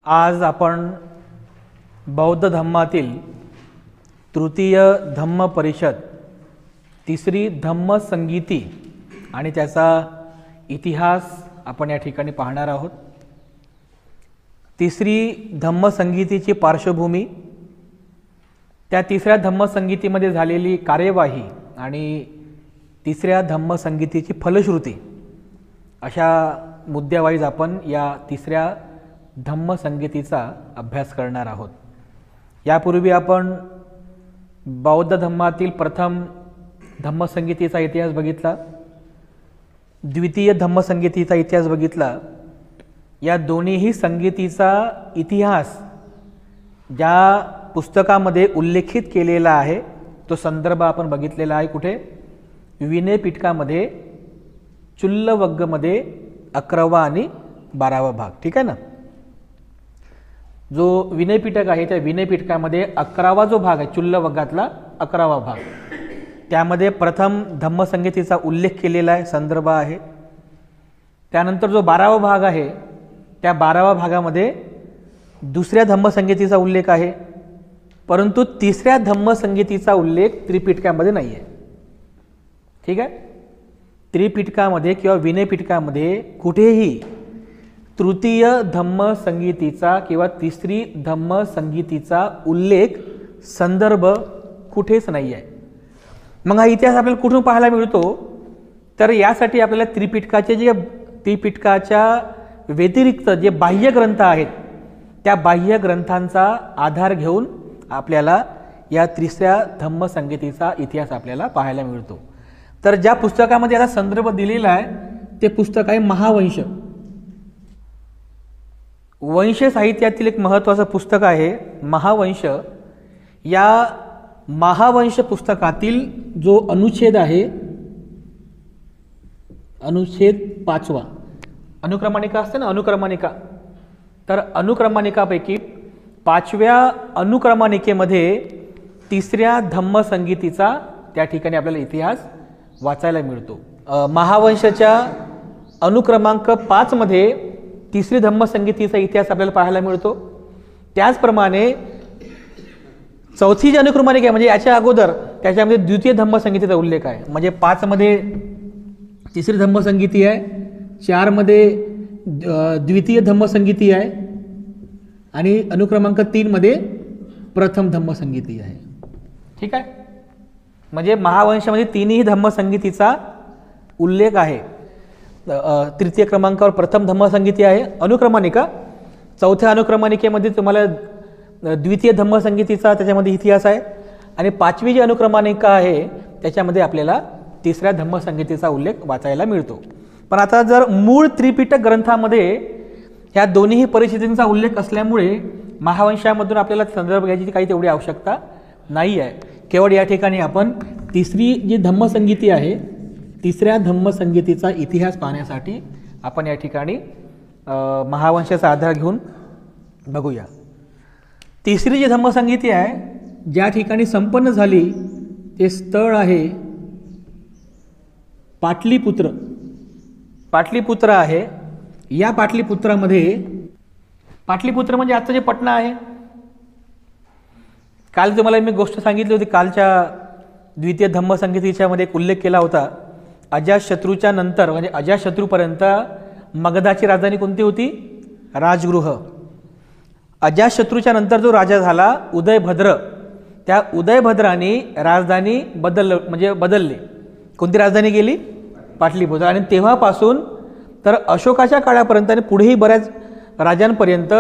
आज आपण बौद्ध धम्मातील तृतीय धम्म परिषद तिसरी धम्म संगीती आणि त्याचा इतिहास आपण या ठिकाणी पाहणार आहोत। तिसरी धम्म संगीतीची पार्श्वभूमी, त्या तिसऱ्या धम्म संगीतीमध्ये झालेली कार्यवाही आणि तिसऱ्या धम्म संगीतीची फलश्रुती, अशा मुद्द्यावाईज आपण या तिसऱ्या धम्म संगीतीचा अभ्यास करणार आहोत। यापूर्वी आपण बौद्ध धम्मातील प्रथम धम्म संगीतीचा इतिहास बघितला, द्वितीय धम्म संगीतीचा इतिहास बघितला। या दोन्हीही संगीतीचा इतिहास ज्या पुस्तकामध्ये उल्लेखित केलेला आहे तो संदर्भ आपण बघितलेला आहे। कुठे? विनय पिटकामध्ये चुल्लवग्गमध्ये 11वा आणि 12वा भाग। ठीक आहे ना? जो विनय पिटक आहे त्या विनय पिटकामध्ये 11वा जो भाग आहे चुल्लवग्गातला 11वा भाग, त्यामध्ये प्रथम धम्म संगीतीचा उल्लेख केलेला आहे, संदर्भ आहे। त्यानंतर जो 12वा भाग आहे त्या 12वा भागामध्ये दुसऱ्या धम्म संगीतीचा उल्लेख आहे, परंतु तिसऱ्या धम्म संगीतीचा उल्लेख त्रिपिटकामध्ये नाही आहे। ठीक आहे? त्रिपिटकामध्ये किंवा विनय पिटकामध्ये कुठेही तृतीय धम्म संगीतीचा किंवा तिसरी धम्म संगीतीचा उल्लेख, संदर्भ कुठेच नाही आहे। मग हा इतिहास आपल्याला कुठून पाहायला मिळतो? तर यासाठी आपल्याला त्रिपिटकाच्या व्यतिरिक्त जे बाह्य ग्रंथ आहेत त्या बाह्य ग्रंथांचा आधार घेऊन आपल्याला या तिसऱ्या धम्म संगीतीचा इतिहास आपल्याला पाहायला मिळतो। तर ज्या पुस्तकामध्ये याचा संदर्भ दिलेला आहे ते पुस्तक आहे महावंश। वंश साहित्यातील एक महत्त्वाचं पुस्तक आहे महावंश। या महावंश पुस्तकातील जो अनुच्छेद आहे, अनुच्छेद 5वा, अनुक्रमणिका असते ना, अनुक्रमणिका, तर अनुक्रमणिकापैकी 5व्या अनुक्रमणिकेमध्ये तिसऱ्या धम्म संगीतीचा त्या ठिकाणी आपल्याला इतिहास वाचायला मिळतो। महावंशाच्या अनुक्रमांक 5 मध्ये तिसरी धम्म संगीतीचा इतिहास आपल्याला पाहायला मिळतो। त्याचप्रमाणे चौथी जी अनुक्रमणिका आहे म्हणजे याच्या अगोदर त्याच्यामध्ये द्वितीय धम्म संगीतीचा उल्लेख आहे। म्हणजे 5 मध्ये तिसरी धम्म संगीती आहे, 4 मध्ये द्वितीय धम्म संगीती आहे आणि अनुक्रमांक 3 मध्ये प्रथम धम्म संगीती आहे। ठीक आहे? म्हणजे महावंशामध्ये तिन्ही धम्म संगीतीचा उल्लेख आहे। तृतीय क्रमांकावर प्रथम धम्म संगीती आहे अनुक्रमणिका, चौथ्या अनुक्रमणिकेमध्ये तुम्हाला द्वितीय धम्म संगीतीचा त्याच्यामध्ये इतिहास आहे आणि 5वी जी अनुक्रमणिका आहे त्याच्यामध्ये आपल्याला तिसऱ्या धम्म संगीतीचा उल्लेख वाचायला मिळतो। पण आता जर मूळ त्रिपिटक ग्रंथामध्ये ह्या दोन्ही परिस्थितींचा उल्लेख असल्यामुळे महावंशामधून आपल्याला संदर्भ घ्यायची काही तेवढी आवश्यकता नाही आहे। केवळ या ठिकाणी आपण तिसरी जी धम्म संगीती आहे, तिसऱ्या धम्म संगीतीचा इतिहास पाहण्यासाठी आपण या ठिकाणी महावंशाचा आधार घेऊन बघूया। तिसरी जी धम्म संगीती आहे ज्या ठिकाणी संपन्न झाली ते स्थळ आहे पाटलीपुत्र। पाटलीपुत्र आहे। या पाटलीपुत्रामध्ये, पाटलीपुत्र म्हणजे आजचं जे पटना आहे, काल तुम्हाला मी गोष्ट सांगितली होती, कालच्या द्वितीय धम्म संगीतीच्या मध्ये एक उल्लेख केला होता। अजातशत्रूच्या नंतर म्हणजे अजातशत्रूपर्यंत मगधाची राजधानी कोणती होती? राजगृह। अजातशत्रूच्या नंतर जो राजा झाला उदयभद्र, त्या उदयभद्राने राजधानी बदलली। कोणती राजधानी गेली? पाटलीपुत्र। आणि तेव्हापासून तर अशोकाच्या काळापर्यंत आणि पुढेही बऱ्याच राजांपर्यंत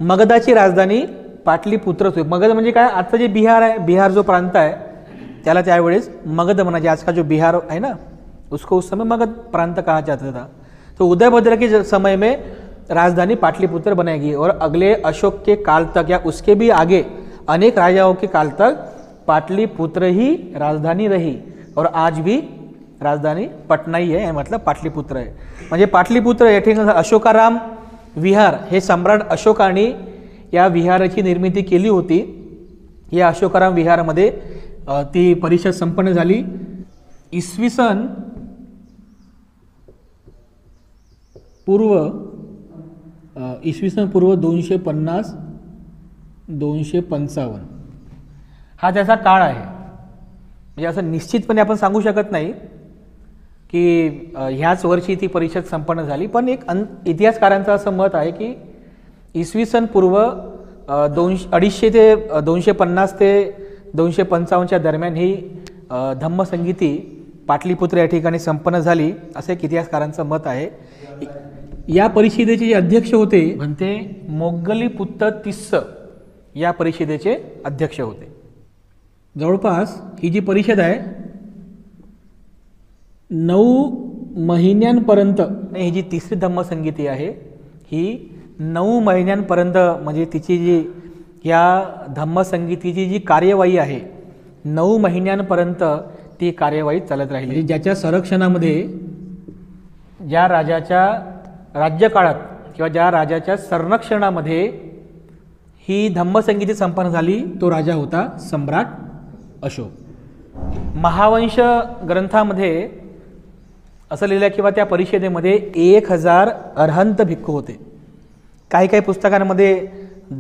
मगधाची राजधानी पाटलीपुत्रच होती। मगध म्हणजे काय? आजचं जे बिहार आहे, बिहार जो प्रांत आहे त्याला त्यावेळेस मगध म्हणायचे। आज का जो बिहार है ना उसको उस समय मगध प्रांत कहा जाता था। तो उदयभद्र के समय में राजधानी पाटलिपुत्र बनाएगी और अगले अशोक के काल तक या उसके भी आगे अनेक राजाओं के काल तक पाटलिपुत्र ही राजधानी रही और आज भी राजधानी पटना ही है, मतलब पाटलिपुत्र है। म्हणजे पाटलिपुत्र या ठिकाणी अशोकाराम विहार हे सम्राट अशोकाने या विहाराची निर्मिती केली होती। या अशोकाराम विहारामध्ये ती परिषद संपन्न झाली। इसवी सन पूर्व इसवी सन पूर्व 250 255 हा त्याचा काळ आहे. म्हणजे असं निश्चितपणे आपण सांगू शकत नाही की ह्याच वर्षी ती परिषद संपन्न झाली, पण एक इतिहासकारांचं असं मत आहे की इसवी सन पूर्व 250 ते 250 ते 255च्या दरम्यान ही धम्मसंगीती पाटलीपुत्र या ठिकाणी संपन्न झाली, असं एक इतिहासकारांचं मत आहे. या परिषदेचे जे अध्यक्ष होते म्हणते मोग्गलीपुत्त तिस्स या परिषदेचे अध्यक्ष होते. जवळपास ही जी परिषद आहे 9 महिन्यांपर्यंत, ही जी तिसरी धम्मसंगीती आहे ही 9 महिन्यांपर्यंत, म्हणजे तिची जी या धम्मसंगीतीची जी कार्यवाही आहे 9 महिन्यांपर्यंत ती कार्यवाही चालत राहिली. ज्याच्या संरक्षणामध्ये ज्या राजाच्या राज्यकाळात किंवा ज्या राजाच्या संरक्षणामध्ये ही धम्मसंगीती संपन्न झाली तो राजा होता सम्राट अशोक. महावंश ग्रंथामध्ये असं लिहिलं किंवा त्या परिषदेमध्ये 1000 अरहंत भिक्खू होते. काही काही पुस्तकांमध्ये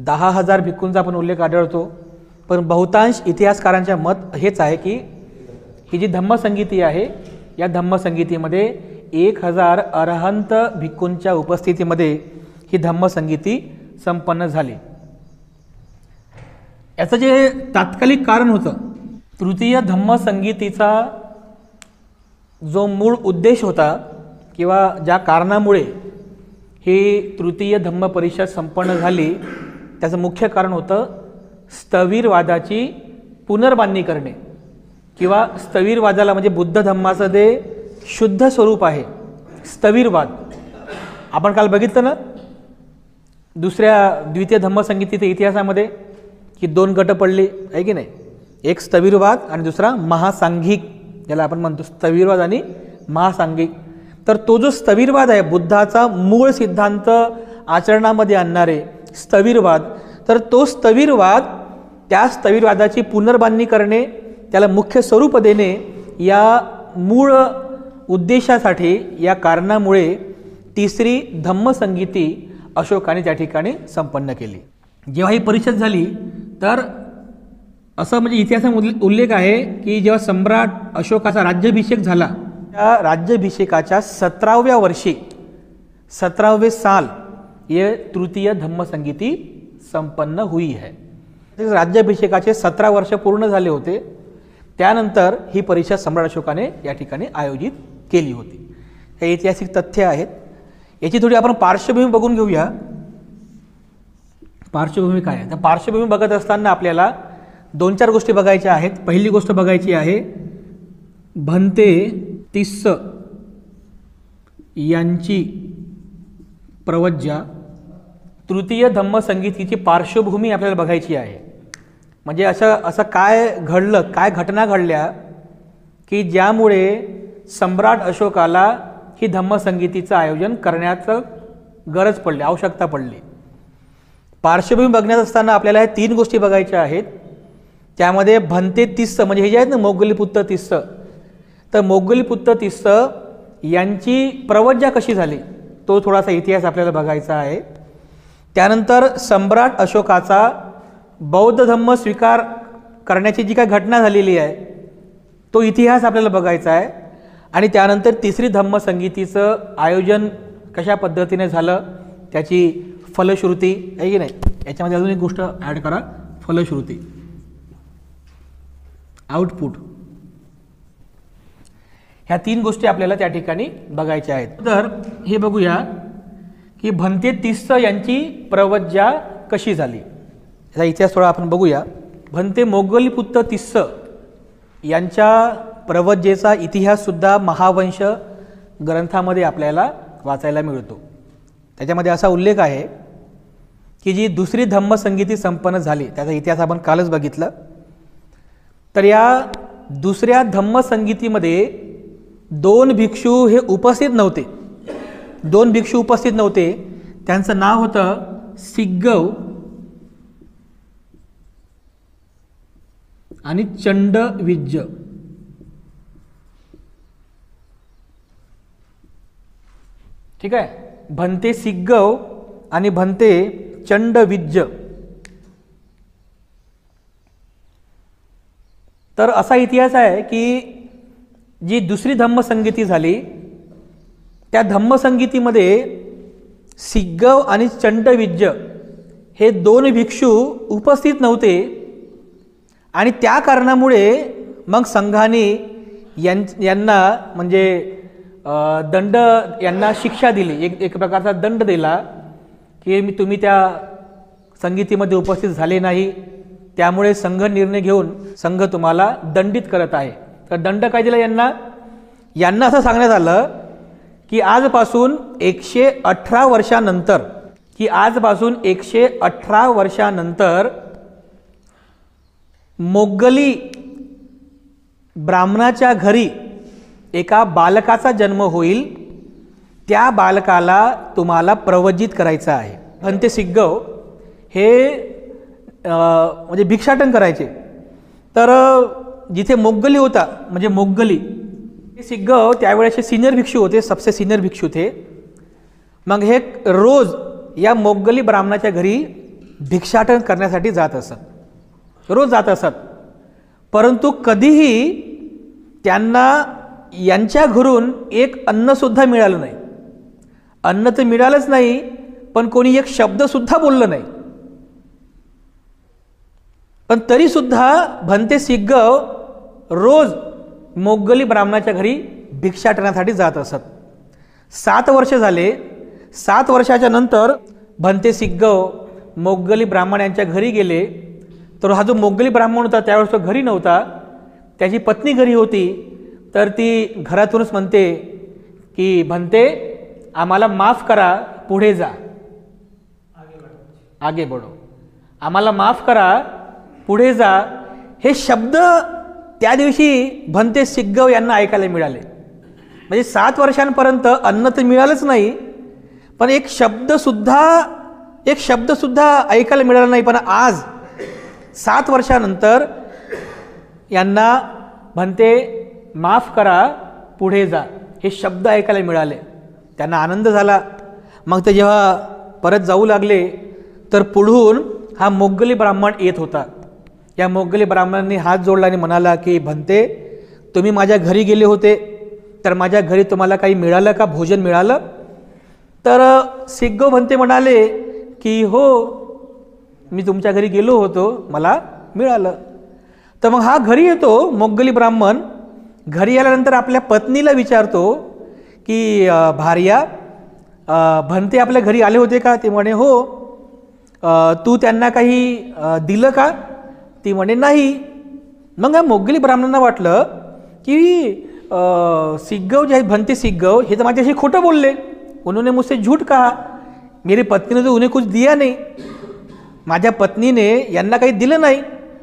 10,000 भिक्खूंचा पण उल्लेख आढळतो, पण बहुतांश इतिहासकारांचे मत हेच आहे की ही जी धम्मसंगीती आहे या धम्मसंगीतीमध्ये 1000 अरहंत भिक्खूंच्या उपस्थितीमध्ये ही धम्मसंगीती संपन्न झाली. याचं जे तात्कालिक कारण होतं, तृतीय धम्मसंगीतीचा जो मूळ उद्देश होता किंवा ज्या कारणामुळे ही तृतीय धम्म परिषद संपन्न झाली, त्याचं मुख्य कारण होतं स्थविरवादाची पुनर्बांधणी करणे, किंवा स्थविरवादाला म्हणजे बुद्ध धम्माचं ते शुद्ध स्वरूप आहे स्थविरवाद. आपण काल बघितलं ना द्वितीय धम्मसंगीतीच्या इतिहासामध्ये की 2 गट पडले आहे की नाही, एक स्थविरवाद आणि दुसरा महासांघिक, ज्याला आपण म्हणतो स्थविरवाद आणि महासांघिक. तर तो जो स्थविरवाद आहे, बुद्धाचा मूळ सिद्धांत आचरणामध्ये आणणारे स्थविरवाद, तर तो स्थविरवाद, त्या स्थविरवादाची पुनर्बांधणी करणे, त्याला मुख्य स्वरूप देणे, या मूळ उद्देशासाठी, या कारणामुळे तिसरी धम्मसंगीती अशोकाने त्या ठिकाणी संपन्न केली. जेव्हा ही परिषद झाली तर असं म्हणजे इतिहासामध्ये उल्लेख आहे की जेव्हा सम्राट अशोकाचा राज्याभिषेक झाला, त्या राज्याभिषेकाच्या 17व्या वर्षी 17वें साल ये तृतीय धम्मसंगीती संपन्न हुई है. राज्याभिषेकाचे 17 वर्ष पूर्ण झाले होते, त्यानंतर ही परिषद सम्राट अशोकाने या ठिकाणी आयोजित केली होती. हे ऐतिहासिक तथ्य आहेत. याची थोडी आपण पार्श्वभूमी बघून घेऊया. पार्श्वभूमी काय आहे? तर पार्श्वभूमी बघत असताना आपल्याला 2-4 गोष्टी बघायच्या आहेत. पहिली गोष्ट बघायची आहे भंते तिस्स यांची प्रवज्जा. तृतीय धम्मसंगीतीची पार्श्वभूमी आपल्याला बघायची आहे. म्हणजे असं काय घडलं, काय घटना घडल्या की ज्यामुळे सम्राट अशोकाला ही धम्मसंगीतीचं आयोजन करण्याचं गरज पडली, आवश्यकता पडली. पार्श्वभूमी बघण्यात असताना आपल्याला ह्या 3 गोष्टी बघायच्या आहेत. त्यामध्ये भंते तिस्स म्हणजे हे जे आहेत ना मोग्गलीपुत्त तिस्स, तर मोग्गलीपुत्त तिस्स यांची प्रवज्जा कशी झाली तो थोडासा इतिहास आपल्याला बघायचा आहे. त्यानंतर सम्राट अशोकाचा बौद्ध धम्म स्वीकार करण्याची जी काय घटना झालेली आहे तो इतिहास आपल्याला बघायचा आहे. आणि त्यानंतर तिसरी धम्मसंगीतीचं आयोजन कशा पद्धतीने झालं त्याची फलश्रुती आहे की नाही, याच्यामध्ये अजून एक गोष्ट ॲड करा, फलश्रुती, आउटपुट. ह्या 3 गोष्टी आपल्याला त्या ठिकाणी बघायच्या आहेत. तर हे बघूया की भंते तिस्स यांची प्रवज्जा कशी झाली, याचा इतिहास थोडा आपण बघूया. भंते मोग्गलीपुत्त तिस्स यांच्या प्रवज्जेचा इतिहाससुद्धा महावंश ग्रंथामध्ये आपल्याला वाचायला मिळतो. त्याच्यामध्ये असा उल्लेख आहे की जी दुसरी धम्मसंगीती संपन्न झाली, त्याचा इतिहास आपण कालच बघितलं. तर या दुसऱ्या धम्मसंगीतीमध्ये 2 भिक्षू हे उपस्थित नव्हते. 2 भिक्षू उपस्थित नव्हते. त्यांचं नाव होतं सिग्गव आणि चंडविज्ज. ठीक आहे. भंते सिग्गव आणि भन्ते चंडविज्ज. तर असा इतिहास आहे की जी दुसरी धम्मसंगीती झाली त्या धम्मसंगीतीमध्ये सिग्गव आणि चंडविज्ज हे दोन भिक्षू उपस्थित नव्हते आणि त्या कारणामुळे मग संघाने यांना म्हणजे दंड यांना शिक्षा दिली, एक प्रकारचा दंड दिला की तुम्ही त्या संगीतीमध्ये उपस्थित झाले नाही, त्यामुळे संघ निर्णय घेऊन संघ तुम्हाला दंडित करत आहे. तर दंड काय दिला यांना असं सांगण्यात आलं की आजपासून 118 वर्षानंतर मोगली ब्राह्मणाच्या घरी एका बालकाचा जन्म होईल, त्या बालकाला तुम्हाला प्रवजित करायचं आहे. भन्ते सिग्गव हे म्हणजे भिक्षाटन करायचे. तर जिथे मोगली होता म्हणजे मोगली सिग्गव त्यावेळेचे सिनियर भिक्षू होते, सबसे सिनियर भिक्षू थे. मग हे रोज या मोगली ब्राह्मणाच्या घरी भिक्षाटन करण्यासाठी जात असत. परंतु कधीही त्यांना यांच्या घरून एक अन्नसुद्धा मिळालं नाही. अन्न तर मिळालंच नाही, पण कोणी एक शब्दसुद्धा बोललं नाही. पण तरीसुद्धा भन्ते सिग्गव रोज मोगली ब्राह्मणाच्या घरी भिक्षाटनासाठी जात असत. 7 वर्ष झाले. 7 वर्षाच्या नंतर भन्ते सिग्गव मोगली ब्राह्मण यांच्या घरी गेले. तर हा जो मोगली ब्राह्मण होता त्यावेळेस तो घरी नव्हता, त्याची पत्नी घरी होती. तर ती घरातूनच म्हणते की भन्ते आम्हाला माफ करा, पुढे जा, आगे बढो, आम्हाला माफ करा, पुढे जा. हे शब्द त्या दिवशी भन्ते सिग्गव यांना ऐकायला मिळाले. म्हणजे 7 वर्षांपर्यंत अन्न तर मिळालंच नाही, पण एक शब्दसुद्धा ऐकायला मिळाला नाही. पण आज 7 वर्षानंतर यांना भन्ते माफ करा, पुढे जा हे शब्द ऐकायला मिळाले. त्यांना आनंद झाला. मग ते जेव्हा परत जाऊ लागले तर पुढून हा मोगली ब्राह्मण येत होता. या मोगली ब्राह्मणांनी हात जोडला आणि म्हणाला की भन्ते तुम्ही माझ्या घरी गेले होते, तर माझ्या घरी तुम्हाला काही मिळालं का, भोजन मिळालं? तर सिग्गव भन्ते म्हणाले की हो, मी तुमच्या घरी गेलो होतो, मला मिळालं. तर मग हा घरी येतो मोगली ब्राह्मण. घरी आल्यानंतर आपल्या पत्नीला विचारतो की भार्या भन्ते आपल्या घरी आले होते का? ती म्हणे हो. तू त्यांना काही दिलं का? ती म्हणे नाही. मग या मोगली ब्राह्मणांना वाटलं की सिग्गव जे आहे भन्ते सिग्गव हे तर माझ्याशी खोटं बोलले, उन्होंने मुझसे झूठ कहा, मेरी पत्नी ने तो उन्हें कुछ दिया नहीं, माझ्या पत्नीने यांना काही दिलं नाही,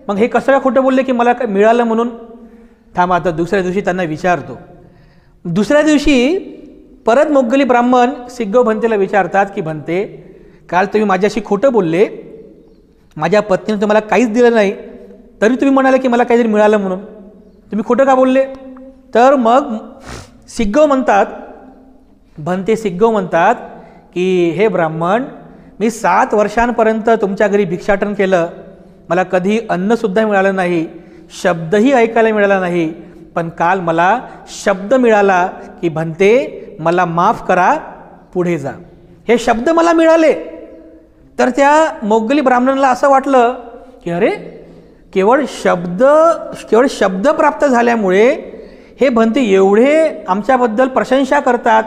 मग हे कसं खोटं बोलले की मला काय मिळालं म्हणून. थांबा, आता दुसऱ्या दिवशी त्यांना विचारतो. दुसऱ्या दिवशी परत मोगली ब्राह्मण सिग्गव भन्तेला विचारतात की भन्ते काल तुम्ही माझ्याशी खोटं बोलले, माझ्या पत्नीने तुम्हाला काहीच दिलं नाही, तरी तुम्ही म्हणाले की मला काहीतरी मिळालं म्हणून, तुम्ही खोटं का बोलले? तर मग भन्ते सिग्गव म्हणतात की हे ब्राह्मण, मी 7 वर्षांपर्यंत तुमच्या घरी भिक्षाटन केलं, मला कधी अन्नसुद्धा मिळालं नाही, शब्दही ऐकायला मिळाला नाही, पण काल मला शब्द मिळाला की भन्ते मला माफ करा, पुढे जा. हे शब्द मला मिळाले. तर त्या मोगली ब्राह्मणाला असं वाटलं की अरे, केवळ शब्द प्राप्त झाल्यामुळे हे भन्ते एवढे आमच्याबद्दल प्रशंसा करतात,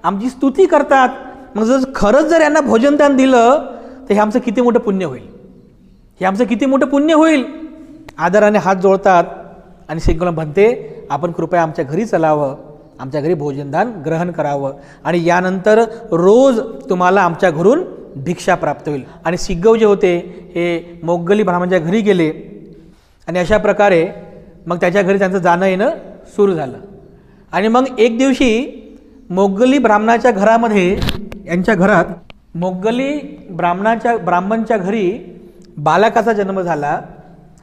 आमची स्तुती करतात, मग खरंच जर यांना भोजनदान दिलं तर हे आमचं किती मोठं पुण्य होईल. आदराने हात जोडतात आणि सिग्गवला भन्ते आपण कृपया आमच्या घरी चलावं, आमच्या घरी भोजनदान ग्रहण करावं आणि यानंतर रोज तुम्हाला आमच्या घरून भिक्षा प्राप्त होईल. आणि सिग्गव जे होते हे मोगली ब्राह्मणाच्या घरी गेले आणि अशा प्रकारे मग त्याच्या घरी त्यांचं जाणं येणं सुरू झालं. आणि मग एक दिवशी मोगली ब्राह्मणाच्या घरामध्ये, यांच्या घरात मोगली ब्राह्मणच्या घरी बालकाचा जन्म झाला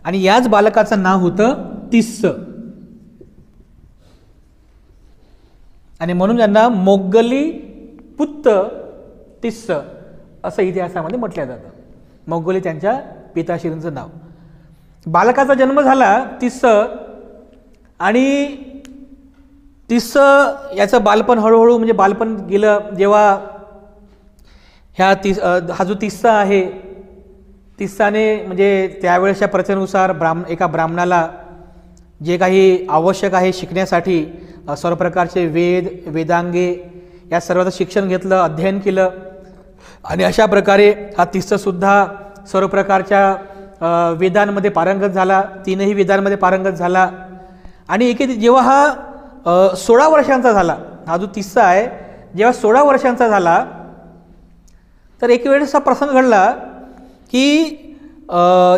आणि याच बालकाचं नाव होतं तिस्स. आणि म्हणून यांना मोगली पुत्त तिस्स असं इतिहासामध्ये म्हटलं जातं. मौगली त्यांच्या पिताश्रींचं नाव. बालकाचा जन्म झाला तिस्स, आणि तिस्स याचं बालपण हळूहळू म्हणजे बालपण गेलं जेव्हा हा जो तिस्सा आहे, तिस्साने म्हणजे त्यावेळेच्या प्रथेनुसार एका ब्राह्मणाला जे काही आवश्यक आहे शिकण्यासाठी सर्व प्रकारचे वेदांगे या सर्वांचं शिक्षण घेतलं, अध्ययन केलं, आणि अशा प्रकारे हा तिस्ससुद्धा सर्व प्रकारच्या वेदांमध्ये पारंगत झाला, 3ही वेदांमध्ये पारंगत झाला. आणि जेव्हा हा 16 वर्षांचा झाला, हा जो तिस्सा आहे जेव्हा 16 वर्षांचा झाला, तर एक वेळेस असा प्रसंग घडला की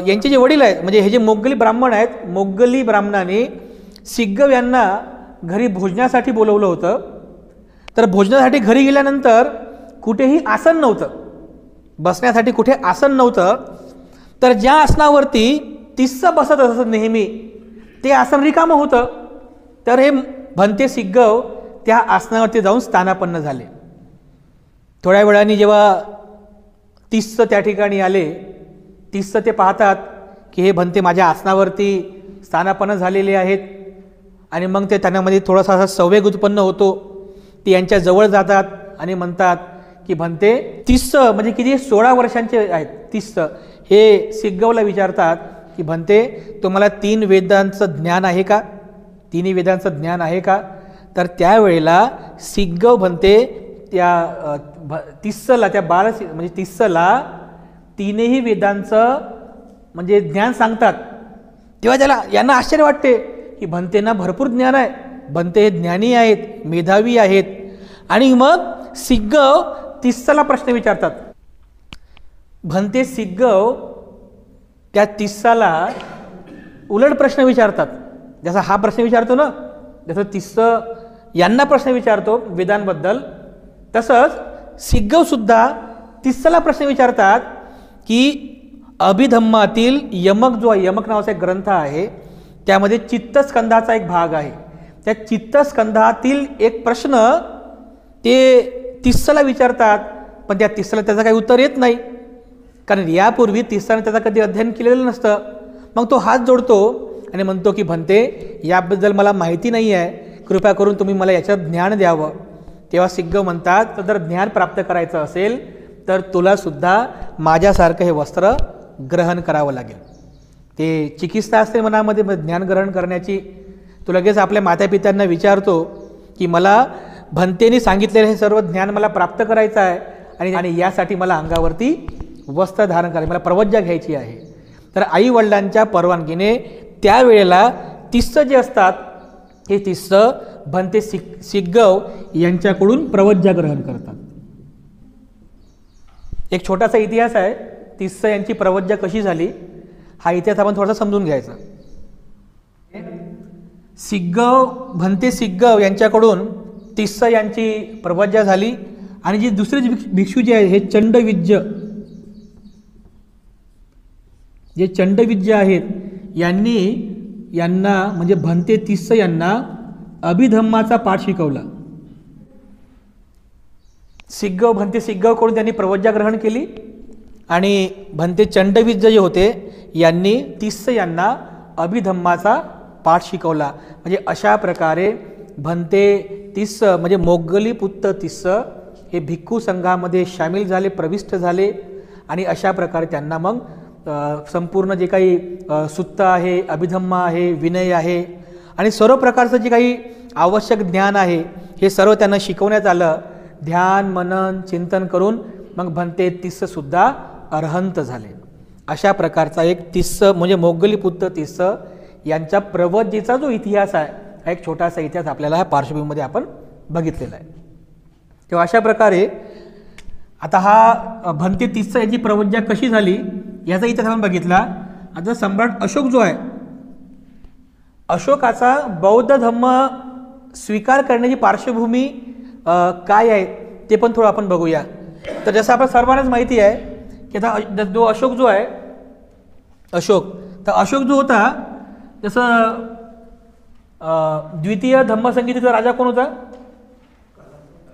यांचे जे वडील आहेत म्हणजे हे जे मोगली ब्राह्मण आहेत, मोगली ब्राह्मणाने सिग्गव यांना घरी भोजनासाठी बोलवलं होतं. तर भोजनासाठी घरी गेल्यानंतर कुठेही आसन नव्हतं, बसण्यासाठी कुठे आसन नव्हतं. तर ज्या आसनावरती तिस्स बसत असत नेहमी ते आसन रिकामं होतं. तर हे भंते सिग्गव त्या आसनावरती जाऊन स्थानापन्न झाले. थोड्या वेळाने जेव्हा तिस्स त्या ठिकाणी आले, तिस्स ते पाहतात की हे भंते माझ्या आसनावरती स्थानापन्न झालेले आहेत, आणि मग ते त्यांच्यामध्ये थोडासा असा संवेग उत्पन्न होतो. ते यांच्या जवळ जातात आणि म्हणतात की भंते, तिस्स म्हणजे किती 16 वर्षांचे आहेत तिस्स, हे सिग्गवला विचारतात की भंते तुम्हाला 3 वेदांचं ज्ञान आहे का, 3ही वेदांचं ज्ञान आहे का. तर त्यावेळेला सिग्गव भंते त्या तिस्सला त्या म्हणजे तिस्सला 3ही वेदांचं म्हणजे ज्ञान सांगतात. तेव्हा यांना आश्चर्य वाटते की भंतेंना भरपूर ज्ञान आहे, भंते हे ज्ञानी आहेत, मेधावी आहेत. आणि मग सिग्गव तिस्सला प्रश्न विचारतात. भंते सिग्गव त्या तिस्साला उलट प्रश्न विचारतात. जसा हा प्रश्न विचारतो ना, जसं तिस्स यांना प्रश्न विचारतो वेदांबद्दल, तसंच सिग्गवसुद्धा तिस्सला प्रश्न विचारतात की अभिधम्मातील यमक जो आहे, यमक नावाचा एक ग्रंथ आहे, त्यामध्ये चित्तस्कंधाचा एक भाग आहे. त्या चित्तस्कंधातील एक प्रश्न ते तिस्सला विचारतात, पण त्या तिस्सला त्याचं काही उत्तर येत नाही, कारण यापूर्वी तिस्साने त्याचा कधी अध्ययन केलेलं नसतं. मग तो हात जोडतो आणि म्हणतो की भंते याबद्दल मला माहिती नाही आहे, कृपया करून तुम्ही मला याच्यात ज्ञान द्यावं. तेव्हा सिग्गव म्हणतात तर जर ज्ञान प्राप्त करायचं असेल तर तुलासुद्धा माझ्यासारखं हे वस्त्र ग्रहण करावं लागेल. ते चिकित्सा असते मनामध्ये ज्ञान ग्रहण करण्याची. तो लगेच आपल्या मातापित्यांना विचारतो की मला भंतेने सांगितलेलं हे सर्व ज्ञान मला प्राप्त करायचं आहे, आणि यासाठी मला अंगावरती वस्त्र धारण करायचं, मला प्रवज्जा घ्यायची आहे. तर आई वडिलांच्या परवानगीने त्यावेळेला तिस्स जे असतात हे तिस्स भंते सिग्गव यांच्याकडून प्रवज्जा ग्रहण करतात. एक छोटासा इतिहास आहे तिस्स यांची प्रवज्जा कशी झाली, हा इतिहास आपण थोडासा समजून घ्यायचा. भंते सिग्गव यांच्याकडून तिस्स यांची प्रवज्जा झाली, आणि जे दुसरे भिक्षू जे आहे हे चंडविज्य आहेत, यांना म्हणजे भंते तिस्स यांना अभिधम्माचा पाठ शिकवला. भंते सिग्गवकडून त्यांनी प्रवज्जा ग्रहण केली, आणि भंते चंडविज्य जे होते यांनी तिस्स यांना अभिधम्माचा पाठ शिकवला. म्हणजे अशा प्रकारे भंते तिस्स म्हणजे मोगली पुत्र तिस्स हे भिक्खू संघामध्ये सामील झाले, प्रविष्ट झाले, आणि अशा प्रकारे त्यांना मग संपूर्ण जे काही सुत्त आहे, अभिधम्मा आहे, विनय आहे, आणि सर्व प्रकारचं जे काही आवश्यक ज्ञान आहे हे सर्व त्यांना शिकवण्यात आलं. ध्यान मनन चिंतन करून मग भंते तिस्ससुद्धा अरहंत झाले. अशा प्रकारचा एक तिस्स म्हणजे मोगली पुत्र तिस्स यांच्या प्रवज्जेचा जो इतिहास आहे, हा एक छोटासा इतिहास आपल्याला ह्या पार्श्वभूमीमध्ये आपण बघितलेला आहे. तेव्हा अशा प्रकारे आता हा भंते तिस्स यांची प्रवज्जा कशी झाली याचा इतिहास आपण बघितला. आता सम्राट अशोक जो आहे, अशोकाचा बौद्ध धम्म स्वीकार करण्याची पार्श्वभूमी काय आहे ते पण थोडं आपण बघूया. तर जसं आपण सर्वांनाच माहिती आहे की आता जो अशोक जो आहे, अशोक जो होता, जसं द्वितीय धम्मसंगीतीचा राजा कोण होता?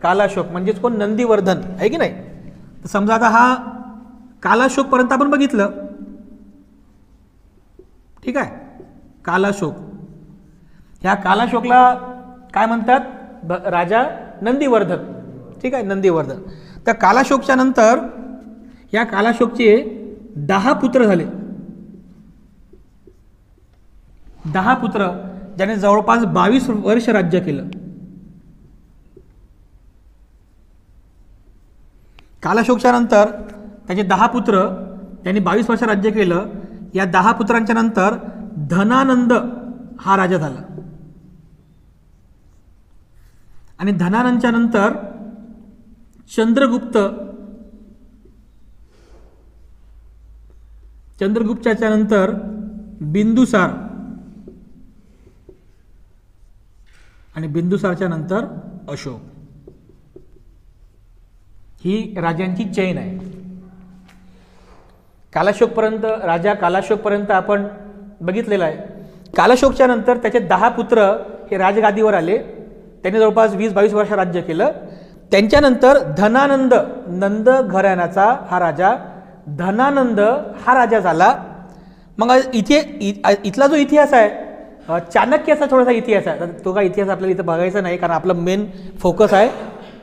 कालाशोक, म्हणजेच कोण? नंदीवर्धन आहे की नाही. तर समजा आता हा कालाशोकपर्यंत आपण बघितलं, ठीक आहे. कालाशोक, ह्या कालाशोकला काय म्हणतात, राजा नंदीवर्धन, ठीक आहे, नंदीवर्धन. तर कालाशोकच्या नंतर या कालाशोकचे 10 पुत्र झाले. 10 पुत्र, ज्याने जवळपास 22 वर्ष राज्य केलं. कालाशोकच्या नंतर त्याचे 10 पुत्र, त्यांनी 22 वर्ष राज्य केलं. या 10 पुत्रांच्या नंतर धनानंद हा राजा झाला. आणि धनानंदच्या नंतर चंद्रगुप्त, चंद्रगुप्ताच्या नंतर बिंदुसार, आणि बिंदुसारच्या नंतर अशोक. ही राजांची चेन आहे. कालाशोकपर्यंत, राजा कालाशोकपर्यंत आपण बघितलेलं आहे. कालाशोकच्या नंतर त्याचे 10 पुत्र हे राजगादीवर आले. त्यांनी जवळपास 20-22 वर्ष राज्य केलं. त्यांच्यानंतर धनानंद, नंद घराण्याचा हा राजा, धनानंद हा राजा झाला. मग इथे इथला जो इतिहास आहे, चाणक्याचा थोडासा इतिहास आहे. तो काय इतिहास आपल्याला इथं बघायचा नाही, कारण आपलं मेन फोकस आहे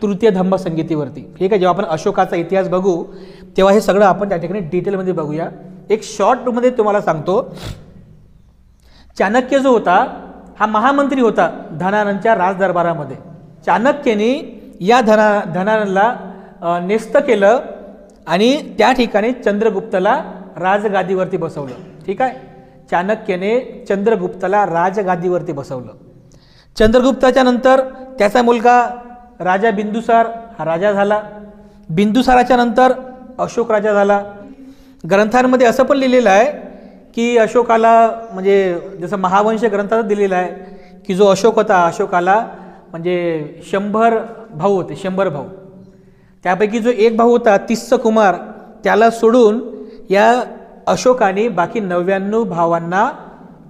तृतीय धम्म संगीतीवरती, ठीक आहे. जेव्हा आपण अशोकाचा इतिहास बघू तेव्हा हे सगळं आपण त्या ठिकाणी डिटेलमध्ये बघूया. एक शॉर्टमध्ये तुम्हाला सांगतो, चाणक्य जो होता हा महामंत्री होता धनानंदच्या राजदरबारामध्ये. चाणक्याने या धनानंदला नेस्त केलं आणि त्या ठिकाणी चंद्रगुप्तला राजगादीवरती बसवलं, ठीक आहे. चाणक्याने चंद्रगुप्तला राजगादीवरती बसवलं. चंद्रगुप्ताच्या नंतर त्याचा मुलगा राजा बिंदुसार हा राजा झाला. बिंदुसाराच्या नंतर अशोक राजा झाला. ग्रंथांमध्ये असं पण लिहिलेलं आहे की अशोकाला, म्हणजे जसं महावंश ग्रंथात दिलेलं आहे की जो अशोक होता, अशोकाला म्हणजे 100 भाऊ होते, 100 भाऊ. त्यापैकी जो एक भाऊ होता तिस्स कुमार, त्याला सोडून या अशोकाने बाकी 99 भावांना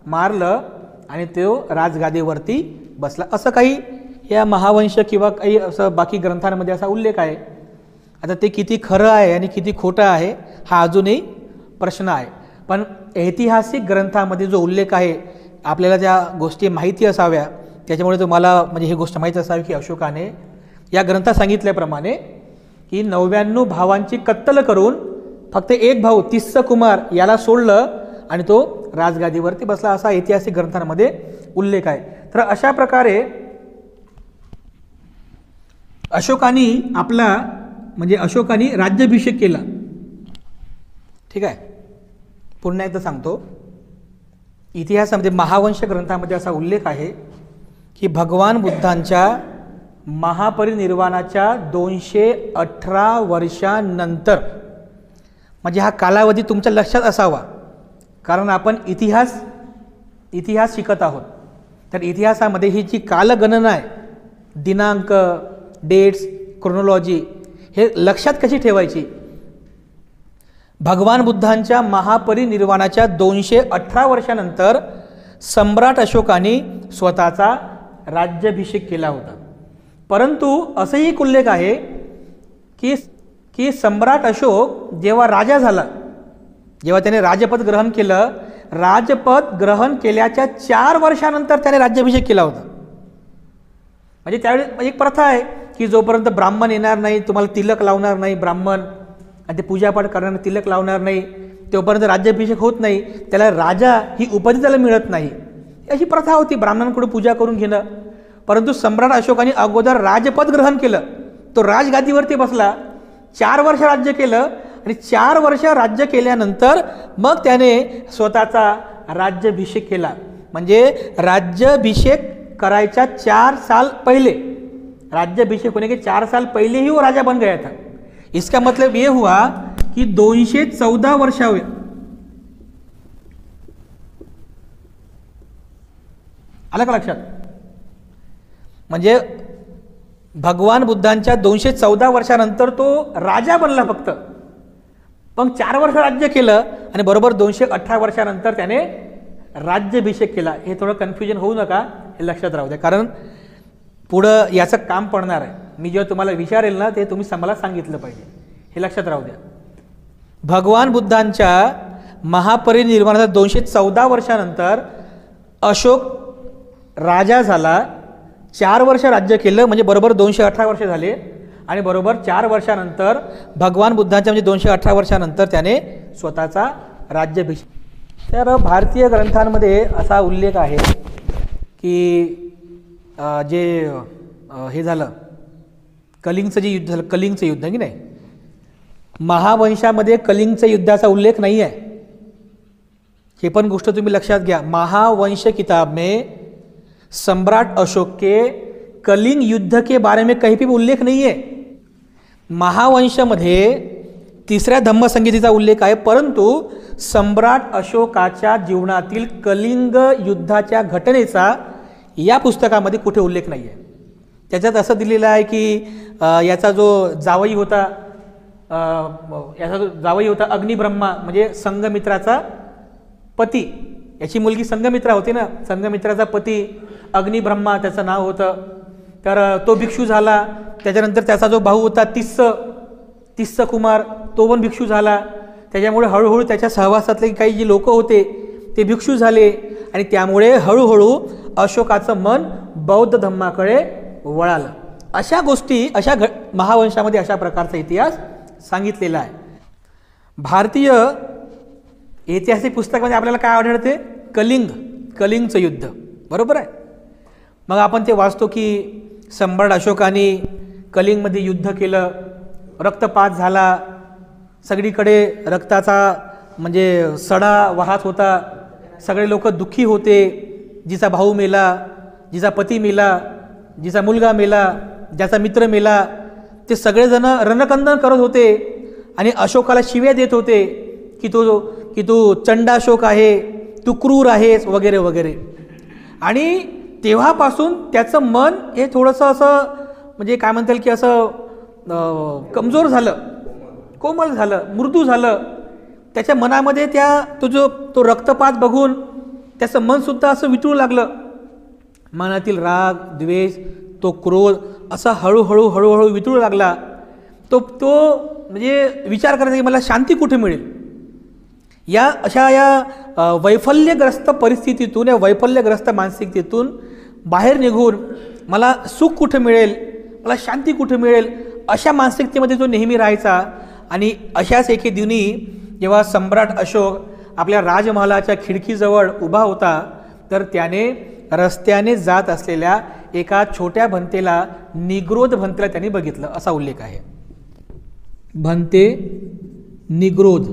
मारलं आणि तो राजगादीवरती बसला. असं काही या महावंश किंवा काही असं बाकी ग्रंथांमध्ये असा उल्लेख आहे. आता ते किती खरं आहे आणि किती खोटं आहे हा अजूनही प्रश्न आहे. पण ऐतिहासिक ग्रंथामध्ये जो उल्लेख आहे, आपल्याला त्या गोष्टी माहिती असाव्या, त्याच्यामुळे तुम्हाला म्हणजे ही गोष्ट माहीत असावी की अशोकाने या ग्रंथात सांगितल्याप्रमाणे की 99 भावांची कत्तल करून फक्त एक भाऊ तिस्स कुमार याला सोडलं आणि तो राजगादीवरती बसला, असा ऐतिहासिक ग्रंथांमध्ये उल्लेख आहे. तर अशा प्रकारे अशोकाने राज्याभिषेक केला, ठीक आहे. पुन्हा एकदा सांगतो, इतिहासामध्ये महावंश ग्रंथामध्ये असा उल्लेख आहे की भगवान बुद्धांच्या महापरिनिर्वाणाच्या 218 वर्षांनंतर, म्हणजे हा कालावधी तुमच्या लक्षात असावा, कारण आपण इतिहास शिकत आहोत. तर इतिहासामध्ये ही जी कालगणना आहे, दिनांक, डेट्स, क्रोनॉलॉजी, हे लक्षात कशी ठेवायची. भगवान बुद्धांच्या महापरिनिर्वाणाच्या 218 वर्षानंतर सम्राट अशोकाने स्वतःचा राज्याभिषेक केला होता. परंतु असंही एक उल्लेख आहे की सम्राट अशोक जेव्हा राजा झाला, जेव्हा त्याने राजपद ग्रहण केलं, राजपद ग्रहण केल्याच्या 4 वर्षानंतर त्याने राज्याभिषेक केला होता. म्हणजे त्यावेळी एक प्रथा आहे की जोपर्यंत ब्राह्मण येणार नाही, तुम्हाला तिलक लावणार नाही ब्राह्मण, आणि ते पूजापाठ करणार तिलक लावणार नाही, तोपर्यंत राज्याभिषेक होत नाही, त्याला राजा ही उपाधी त्याला मिळत नाही. अशी प्रथा होती ब्राह्मणांकडून पूजा करून घेणं. परंतु सम्राट अशोकाने अगोदर राजपद ग्रहण केलं, तो राजगादीवरती बसला, 4 वर्ष राज्य केलं, आणि 4 वर्ष राज्य केल्यानंतर मग त्याने स्वतःचा राज्याभिषेक केला. म्हणजे राज्याभिषेक करायच्या 4 साल पहले, राज्याभिषेक होने के 4 साल पहले ही वो राजा बन गया था. इसका मतलब ये हुआ कि 214 वर्ष हुए. आलं का लक्षात. म्हणजे भगवान बुद्धांच्या 214 वर्षानंतर तो राजा बनला फक्त, पण 4 वर्ष राज्य केलं आणि बरोबर 218 वर्षानंतर त्याने राज्याभिषेक केला. हे थोडं कन्फ्युजन होऊ नका, हे लक्षात राहू द्या, कारण पुढं याचं काम पडणार आहे. मी जेव्हा तुम्हाला विचारेल ना, ते तुम्ही मला सांगितलं पाहिजे. हे लक्षात राहू द्या. भगवान बुद्धांच्या महापरिनिर्वाणाच्या 214 वर्षानंतर अशोक राजा झाला. 4 वर्ष राज्य केलं, म्हणजे बरोबर 218 वर्ष झाले. आणि बरोबर 4 वर्षानंतर भगवान बुद्धांच्या म्हणजे 218 वर्षानंतर त्याने स्वतःचा राज्याभिषेक. तर भारतीय ग्रंथांमध्ये असा उल्लेख आहे की जे हे झालं कलिंगचं जे युद्ध झालं, कलिंगचं युद्ध की नाही, महावंशामध्ये कलिंगच्या युद्धाचा उल्लेख नहीं है. हे पण गोष्ट तुम्ही लक्षात घ्या. महावंश किताब में सम्राट अशोक के कलिंग युद्ध के बारे में कहीं भी उल्लेख नहीं है. महावंशामध्ये 3ऱ्या धम्मसंगीतीचा उल्लेख आहे, परंतु सम्राट अशोकाच्या जीवनातील कलिंग युद्धाच्या घटनेचा या पुस्तकामध्ये कुठे उल्लेख नाही आहे. त्याच्यात असं दिलेलं आहे की याचा जो जावई होता अग्निब्रह्मा, म्हणजे संघमित्राचा पती, याची मुलगी संघमित्रा होती ना, संघमित्राचा पती अग्निब्रह्मा त्याचं नाव होतं. तर तो भिक्षू झाला. त्याच्यानंतर त्याचा जो भाऊ होता तिस्स कुमार, तो पण भिक्षू झाला. त्याच्यामुळे हळूहळू त्याच्या सहवासातले काही जे लोक होते ते भिक्षू झाले आणि त्यामुळे हळूहळू अशोकाचं मन बौद्ध धम्माकडे वळालं. अशा गोष्टी महावंशामध्ये अशा प्रकारचा इतिहास सांगितलेला आहे. भारतीय ऐतिहासिक पुस्तकामध्ये आपल्याला काय आढळते? कलिंगचं युद्ध, बरोबर आहे. मग आपण ते वाचतो की सम्राट अशोकाने कलिंगमध्ये युद्ध केलं, रक्तपात झाला, सगळीकडे रक्ताचा म्हणजे सडा वाहत होता, सगळे लोक दुःखी होते. जिचा भाऊ मेला, जिचा पती मेला, जिचा मुलगा मेला, ज्याचा मित्र मेला, ते सगळेजण रणकंदन करत होते आणि अशोकाला शिव्या देत होते की तू चंडाशोक आहे, तू क्रूर आहेस वगैरे वगैरे. आणि तेव्हापासून त्याचं मन हे थोडंसं असं म्हणजे काय म्हणता येईल की असं कमजोर झालं, कोमल झालं, मृदू झालं. त्याच्या मनामध्ये तो रक्तपात बघून त्याचं मनसुद्धा असं वितळू लागलं. मनातील राग, द्वेष, तो क्रोध असा हळूहळू वितळू लागला. तो म्हणजे विचार करायचा की मला शांती कुठे मिळेल. या वैफल्यग्रस्त परिस्थितीतून, या वैफल्यग्रस्त मानसिकतेतून बाहेर निघून मला सुख कुठे मिळेल, मला शांती कुठे मिळेल, अशा मानसिकतेमध्ये तो नेहमी राहायचा. आणि अशाच एके दिनी जेव्हा सम्राट अशोक आपल्या राजमहालाच्या खिडकीजवळ उभा होता, तर त्याने रस्त्याने जात असलेल्या एका छोट्या भंतेला, निग्रोध भंतेला त्यांनी बघितलं, असा उल्लेख आहे. भंते निग्रोध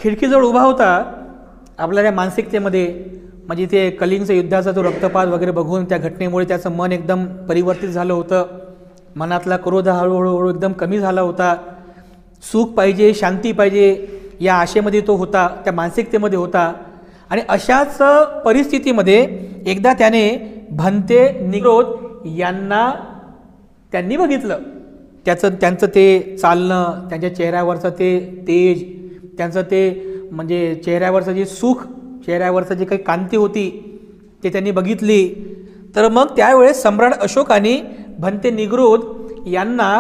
खिडकीजवळ उभा होता. आपल्या त्या मानसिकतेमध्ये म्हणजे ते कलिंगच्या युद्धाचा तो रक्तपात वगैरे बघून त्या घटनेमुळे त्याचं मन एकदम परिवर्तित झालं होतं. मनातला क्रोध हळूहळू एकदम कमी झाला होता. सुख पाहिजे, शांती पाहिजे या आशेमध्ये तो होता, त्या मानसिकतेमध्ये होता. आणि अशाच परिस्थितीमध्ये एकदा त्याने भंते निग्रोध यांना त्यांनी बघितलं. त्यांचं ते चालणं, त्यांच्या चेहऱ्यावरचं ते तेज, त्यांचं ते म्हणजे चेहऱ्यावरचं जे सुख, चेहऱ्यावरचं जे काही कांती होती ते त्यांनी बघितली. तर मग त्यावेळेस सम्राट अशोकाने भंते निग्रोध यांना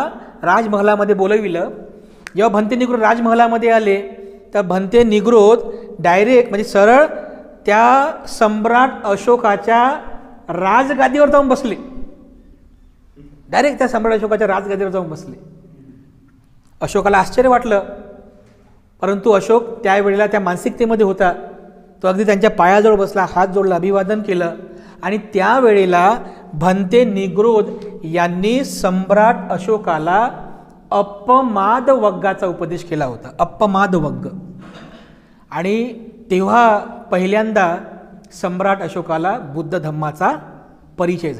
राजमहालामध्ये बोलविलं. जेव्हा भंते निग्रोध राजमहालामध्ये आले तर भंते निग्रोध डायरेक्ट म्हणजे सरळ त्या सम्राट अशोकाच्या राजगादीवर जाऊन बसले. डायरेक्ट त्या सम्राट अशोकाच्या राजगादीवर जाऊन बसले. अशोकाला आश्चर्य वाटलं, परंतु अशोक त्यावेळेला त्या मानसिकतेमध्ये होता. तो अगदी त्यांच्या पायाजवळ बसला, हात जोडला, अभिवादन केलं. आणि त्यावेळेला भंते निग्रोध यांनी सम्राट अशोकाला अपमाद वग्गाचा उपदेश केला होता, अपमाद वग्ग. आणि तेव्हा पहिल्यांदा सम्राट अशोकाला बुद्ध धम्माचा परिचय झाला.